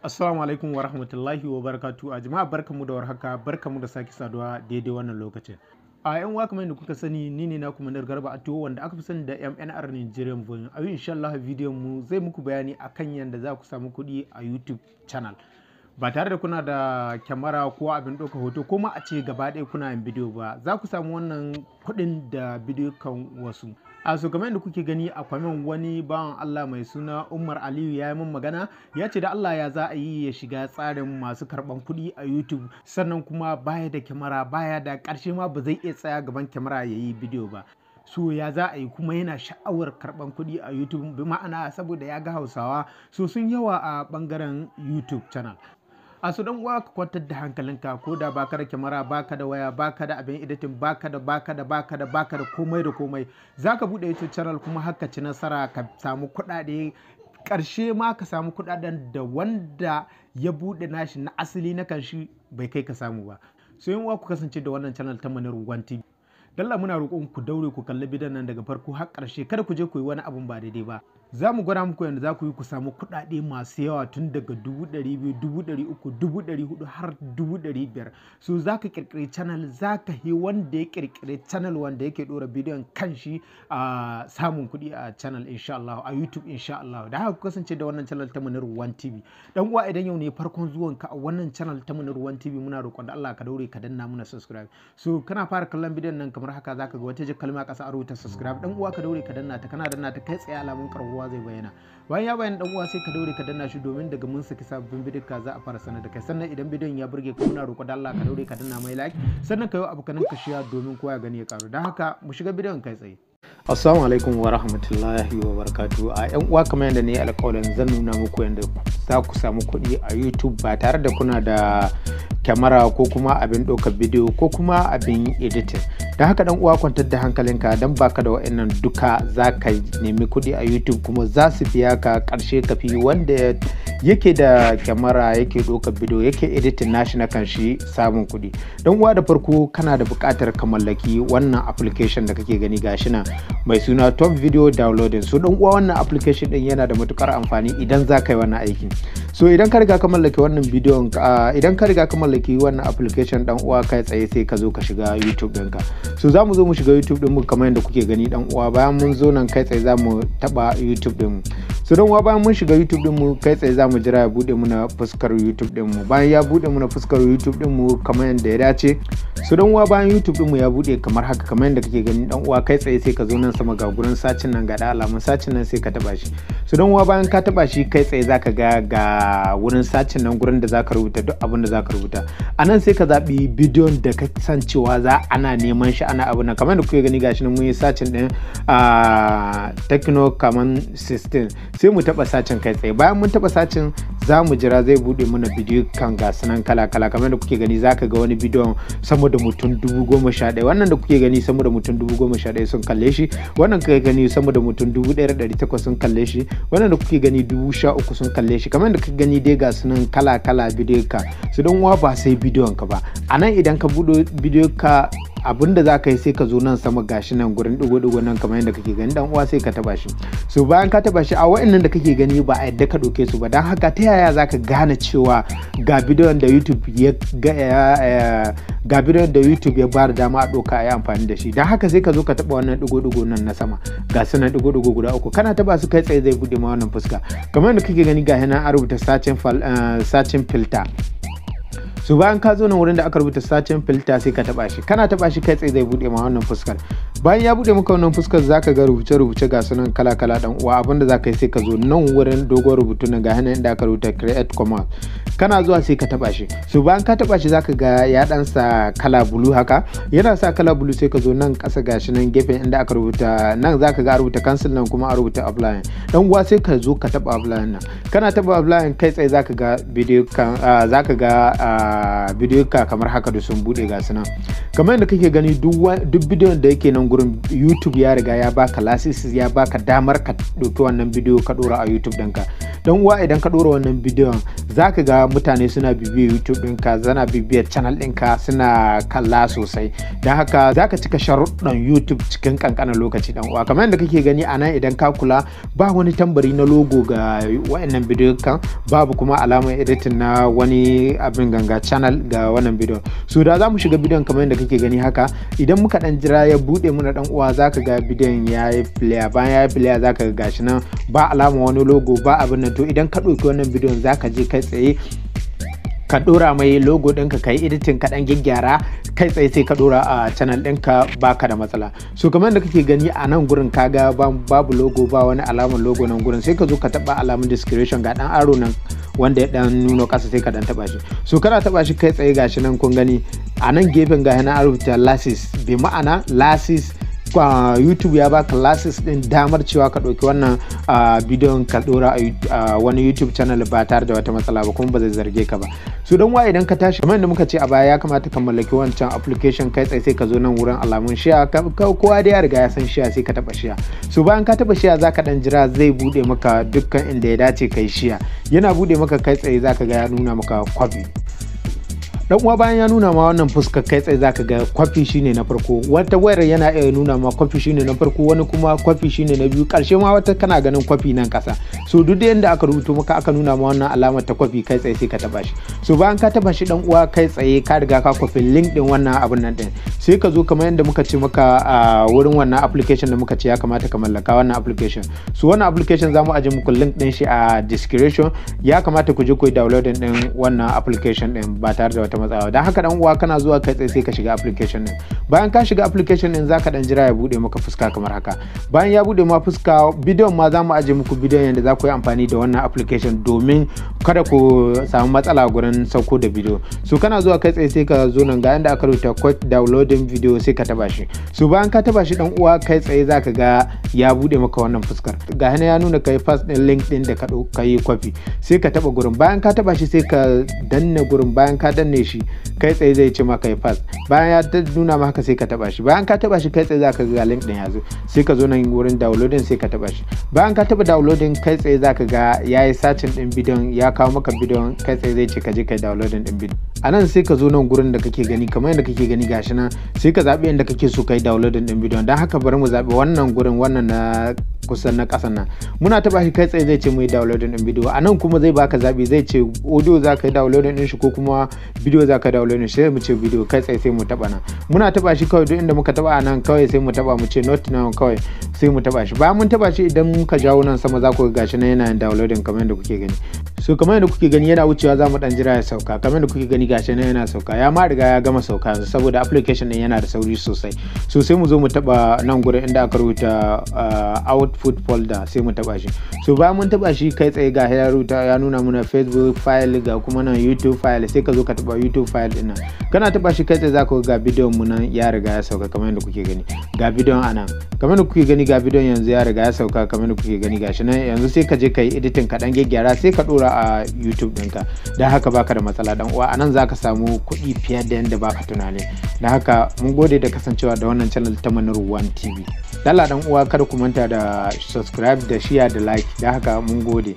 Assalamu alaikum wa rahmatullahi wa barakatu a jama'a barkamu da warhaka barkamu da sake saduwa daidai wannan lokacin. A yan uwa kamar yadda kuka sani ni ne naku Manar Garba Ato wanda aka fi sani da MNR Nigerian Volume. A yau insha Allah bidiyon mu zai muku bayani akan yadda za ku samu kuɗi a YouTube channel. Ba tare da kuna da kyamara ko abin ɗauka hoto ko ma a ce gaba ɗaya kuna yin bidiyo ba, za ku samu wannan kuɗin da bidiyo kan wasu. A so kamar yadda kuke gani a kwamen wani bawan Allah mai suna Umar Aliyu ya yi min magana ya ce da Allah ya za a yi ya shiga tsarin masu karɓan kuɗi a YouTube sannan kuma baya da kyamara baya da ƙarshe ma ba zai iya tsaya gaban kyamara ya yi bidiyo ba. So ya za a yi kuma yana sha'awar karɓan kuɗi a YouTube bi ma'ana saboda ya ga Hausawa so sun yawa a ɓangaren YouTube channel. A su dan uwa ka kwantar da hankalinka ko da baka da kyamara baka da waya baka da abin editing baka da komai da komai zaka bude YouTube channel kuma haka ci nasara ka samu kuɗaɗe ƙarshe ma ka samu kuɗaɗen da wanda ya bude nashi na asali na kanshi bai kai ka samu ba. So yin uwa ku kasance da wannan channel ta Manar TV. Dalla muna roƙon ku daure ku kalli bidiyon nan daga farko har ƙarshe kada ku je ku yi wani abun ba daidai ba. Za mu gwada muku yadda za ku yi ku samu kuɗaɗe masu yawa tun daga 200,000, 300,000, 400,000 har 500,000. So za ka ƙirƙiri channel za ka yi wanda ya ƙirƙiri channel wanda yake ɗora bidiyon kan shi a samun kuɗi a channel insha Allah a YouTube insha Allah. Da haka ku kasance da wannan channel ta Manar TV. Dan uwa idan yau ne farkon zuwan ka a wannan channel ta Manar TV muna roƙon da Allah ka daure ka danna muna subscribe. So kana fara kallon bidiyon nan kamar haka zaka ga wata kalma ƙasa a rubuta subscribe. Dan uwa ka daure ka danna ta kana danna ta kai tsaye alamun karbuwa zai bayyana. Bayan ya bayyana dan uwa sai ka daure ka danna shi domin daga mun saki sabbin bidiyo ka za a fara sanar da kai. Sannan idan bidiyon ya burge ka muna roƙon da Allah ka daure ka danna mai like sannan ka yi abokanan ka share domin kowa ya gani ya karu. Dan haka mu shiga bidiyon kai tsaye. Assalamu alaikum wa rahmatullahi wa barakatuh. A yan uwa kamar yadda ne alƙawarin zan nuna muku yadda za ku samu kuɗi a YouTube ba tare da kuna da kyamara ko kuma abin ɗaukar bidiyo ko kuma abin editing. Da haka dan uwa kwantar da hankalinka dan baka da wa'annan duka za ka nemi kuɗi a YouTube kuma za su biya ka ƙarshe ka fi wanda yake da kyamara yake ɗaukar bidiyo yake editing nashi na kanshi samun kuɗi. Dan uwa da farko kana da buƙatar ka mallaki wannan application da kake gani gashi nan mai suna Top Video Downloading. So dan uwa wannan application din yana da matukar amfani idan za ka yi wannan aikin. So idan ka riga ka mallaki wannan bidiyon idan ka riga ka mallaki wannan application dan uwa kai tsaye sai ka zo ka shiga YouTube ɗinka. So za mu zo mu shiga YouTube ɗin mu kamar yadda kuke gani dan uwa bayan mun zo nan kai tsaye za mu taɓa YouTube ɗin mu. So dan uwa bayan mun shiga YouTube ɗin mu kai tsaye za mu jira ya buɗe muna fuskar YouTube ɗin mu. Bayan ya buɗe muna fuskar YouTube ɗin mu kamar yadda ya dace. So dan uwa bayan YouTube ɗin mu ya buɗe kamar haka kamar yadda kake gani dan uwa kai tsaye sai ka zo nan sama ga gurin sacin nan ga da alamun sacin nan sai ka taɓa shi. So dan uwa bayan ka taɓa shi kai tsaye zaka ga wurin sacin nan gurin da zaka rubuta duk abin da zaka rubuta. A nan sai ka zaɓi bidiyon da ka san cewa za ana neman shi ana abu nan kamar da kuke gani gashi nan mun yi sacin ɗin Tecno kaman 16 sai mu taɓa sacin kai tsaye. Bayan mun taɓa sacin za mu jira zai buɗe mana bidiyo kan gasu nan kala kala kamar da kuke gani zaka ga wani bidiyon sama da mutum 11,000 wannan da kuke gani sama da mutum 11,000 sun kalle shi wannan kuke gani sama da mutum 1,800 sun kalle shi wannan da kuke gani 13,000 sun kalle shi kamar da kuke gani dai gasu nan kala kala bidiyo ka su don uwa ba sai bidiyon ka ba. A nan idan ka buɗe bidiyo ka abinda za ka yi sai ka zo nan sama gashi nan gurin digo-digo nan kamar yadda kake gani dan uwa sai ka taba shi. So bayan ka taba shi a wa'annan da kake gani ba a yadda ka ɗauke su ba dan haka ta yaya za ka gane cewa ga bidiyon da YouTube ya ba da dama a ɗauka a yi amfani da shi. Dan haka sai ka zo ka taba wannan digo-digo nan na sama ga su nan digo-digo guda uku kana taba su kai tsaye zai bude ma wannan fuska kamar yadda kake gani ga nan a rubuta searching filter. So bayan ka zo nan wurin da aka rubuta searching filter sai ka taba shi kana taba shi kai tsaye zai bude ma wannan fuskar. Bayan ya bude maka wannan fuskar zaka ga rubuce ga sunan kala kala dan uwa abinda zaka yi sai ka zo nan wurin dogon rubutu nan ga hannun inda aka rubuta create command kana zuwa sai ka taba shi. So bayan ka taba shi zaka ga ya dan sa kala blue haka yana sa kala blue sai ka zo nan kasa gashi nan gefen inda aka rubuta nan zaka ga rubuta cancel nan kuma a rubuta apply dan uwa sai ka zo ka taba apply nan kana taba apply kai tsaye zaka ga bidiyo kan zaka ga bidiyo ka kamar haka da sun bude ga su nan kamar yadda kake gani duk bidiyon da yake nan gurin YouTube ya riga ya baka license ya baka damar ka dauki wannan bidiyo ka dora a YouTube ɗinka. dan uwa idan ka dora wannan bidiyon zaka ga mutane suna bibiyar YouTube ɗinka, suna bibiyar channel ɗinka, suna kalla sosai. Dan haka zaka cika sharuɗan YouTube cikin kankanin lokaci dan uwa. Kamar yadda kake gani a nan idan ka kula ba wani tambari na logo ga wayannan bidiyon kan, babu kuma alamar editing na wani abin ganga channel ga wannan bidiyon. So da zamu shiga bidiyon kamar yadda kake gani haka, idan muka dan jira ya bude muna dan uwa zaka ga bidiyon yayi player, bayan yayi player zaka ga gashi nan ba alama wani logo ba abin nan. To idan ka dauki wannan bidiyon zaka je kai tsaye ka dora mai logo ɗinka ka yi editing ka dan gyaggyara kai tsaye sai ka dora a channel ɗinka baka da matsala. So kamar yadda kake gani a nan gurin kaga babu logo, ba wani alamar logo nan gurin, sai ka zo ka taba alamun description ga dan aro nan wanda ya dan nuno kasa sai ka dan taba shi. So kana taba shi kai tsaye gashi nan kun gani a nan gefen ga na rubuta lasis, bi ma'ana lasis YouTube ya baka lasis din damar cewa ka ɗauki wannan bidiyon ka dora a wani YouTube channel ba tare da wata matsala ba, kuma ba zai zarge ka ba. So don wa idan ka tashi kamar yadda muka ce a baya ya kamata ka mallaki wancan application kai tsaye sai ka zo nan wurin alamun share, kowa da ya riga ya san share sai ka taba share. So bayan ka taba share zaka dan jira zai bude maka dukkan inda ya dace kai share, yana bude maka kai tsaye zaka ga ya nuna maka copy. Dan uwa bayan ya nuna ma wannan fuskar kai tsaye zaka ga kwafi shine na farko, wata wayar yana iya nuna ma kwafi shine na farko, wani kuma kwafi shine na biyu, karshe ma wata kana ganin kwafi nan kasa. So duk da yanda aka rubuto maka aka nuna ma wannan alamar ta kwafi kai tsaye sai ka taba shi. So bayan ka taba shi dan uwa kai tsaye ka riga ka kwafi link din wannan abun nan din, sai ka zo kamar yanda muka ce maka a wurin wannan application da muka ce ya kamata ka mallaka wannan application. So wannan application zamu aje muku link din shi a description, ya kamata ku je ku downloading din wannan application din ba tare da wata matsala. Dan haka dan uwa kana zuwa kai tsaye sai ka shiga application din. Bayan ka shiga application din zaka dan jira ya bude maka fuska kamar haka. Bayan ya bude maka fuska, bidiyon ma zamu aje muku bidiyon yanda za ku yi amfani da wannan application domin kada ku samu matsala gurin sauko da bidiyo. So kana zuwa kai tsaye sai ka zo nan ga inda aka rubuta quick downloading video sai ka taba shi. So bayan ka taba shi dan uwa kai tsaye zaka ga ya bude maka wannan fuskar. Ga hana ya nuna kai paste din link din da ka yi copy, sai ka taba gurin. Bayan ka taba shi sai ka danne gurin, bayan ka danne shi kai tsaye zai ce maka ya pass. Bayan ya nuna maka sai ka taba shi, bayan ka taba shi kai tsaye zaka ga link din ya zo, sai ka zo nan wurin downloading sai ka taba shi. Bayan ka taba downloading kai tsaye zaka ga yayi searching din bidiyon, ya kawo maka bidiyon kai tsaye zai ce ka je kai downloading din bidiyon. A nan sai ka zo nan gurin da kake gani kamar yadda kake gani gashi nan, sai ka zabi inda kake so kai downloading din bidiyon. Dan haka bari mu zabi wannan gurin, wannan na kusan na kasan nan. Muna taba shi kai tsaye zai ce mu yi downloading din bidiyo. A nan kuma zai baka zabi, zai ce audio za ka yi downloading din shi ko kuma bidiyo za ka downloading shi, sai mu ce bidiyo kai tsaye sai mu taba nan. Muna taba shi kawai duk inda muka taba nan kawai sai mu taba mu ce not now kawai sai mu taba shi. Bayan mun taba shi idan muka jawo nan sama za ku ga gashi nan yana downloading kamar yadda kuke gani. So kamar yadda kuke gani yana wucewa za mu dan jira ya sauka, kamar yadda kuke gani gashi nan yana sauka, ya ma riga ya gama sauka saboda application din yana da sauri sosai. So sai mu zo mu taba nan gurin inda aka rubuta output folder sai mu taba shi. So bayan mun taba shi kai tsaye ga ya rubuta ya nuna mana Facebook file ga kuma nan YouTube file, sai ka zo ka taba YouTube file din nan. Kana taba shi kai tsaye za ku ga bidiyon mu nan ya riga ya sauka kamar yadda kuke gani. Ga bidiyon anan kamar yadda kuke gani, ga bidiyon yanzu ya riga ya sauka kamar yadda kuke gani gashi nan. Yanzu sai ka je kai editing ka dan gyaggyara sai ka dora a YouTube ɗinka. Dan haka baka da matsala dan uwa, anan zaka samu kuɗi fiye da yanda baka tunani. Dan haka mun gode da kasancewa da wannan channel ta Manir One TV. Dalla dan uwa kada ku manta da subscribe da share da like. Dan haka mun gode.